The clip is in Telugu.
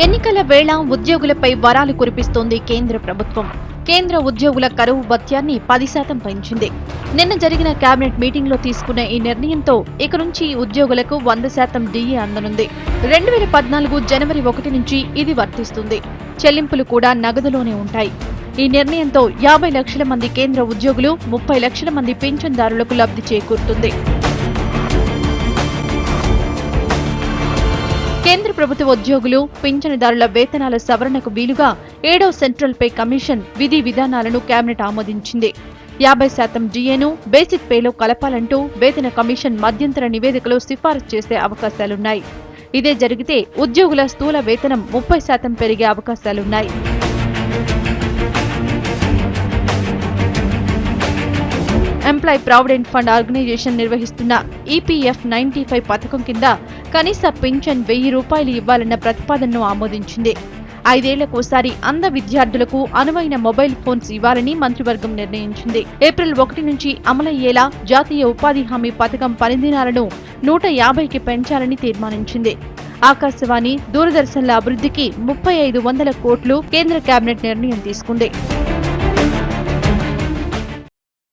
ఎన్నికల వేళ ఉద్యోగులపై వరాలు కురిపిస్తోంది కేంద్ర ప్రభుత్వం. కేంద్ర ఉద్యోగుల కరువు భత్యాన్ని 10% పెంచింది. నిన్న జరిగిన కేబినెట్ మీటింగ్లో తీసుకున్న ఈ నిర్ణయంతో ఇక నుంచి ఉద్యోగులకు 100% డిఏ అందనుంది. 2014 జనవరి 1 నుంచి ఇది వర్తిస్తుంది. చెల్లింపులు కూడా నగదులోనే ఉంటాయి. ఈ నిర్ణయంతో 50 లక్షల మంది కేంద్ర ఉద్యోగులు, 30 లక్షల మంది పింఛన్దారులకు లబ్ధి చేకూరుతుంది. కేంద్ర ప్రభుత్వ ఉద్యోగులు, పింఛనుదారుల వేతనాల సవరణకు వీలుగా 7వ సెంట్రల్ పే కమిషన్ విధి విధానాలను కేబినెట్ ఆమోదించింది. 50% డిఏను బేసిక్ పేలో కలపాలంటూ వేతన కమిషన్ మధ్యంతర నివేదికలో సిఫారసు చేసే అవకాశాలున్నాయి. ఇదే జరిగితే ఉద్యోగుల స్థూల వేతనం 30% పెరిగే అవకాశాలున్నాయి. ఎంప్లాయీ ప్రావిడెంట్ ఫండ్ ఆర్గనైజేషన్ నిర్వహిస్తున్న ఈపీఎఫ్ 95 పథకం కింద కనీస పింఛన్ ₹1000 ఇవ్వాలన్న ప్రతిపాదనను ఆమోదించింది. 5 ఏళ్లకోసారి అంధ విద్యార్థులకు అనువైన మొబైల్ ఫోన్స్ ఇవ్వాలని మంత్రివర్గం నిర్ణయించింది. ఏప్రిల్ 1 నుంచి అమలయ్యేలా జాతీయ ఉపాధి హామీ పథకం పనిదినాలను 150కి పెంచాలని తీర్మానించింది. ఆకాశవాణి, దూరదర్శన్ల అభివృద్ధికి 3500 కోట్లు కేంద్ర కేబినెట్ నిర్ణయం తీసుకుంది.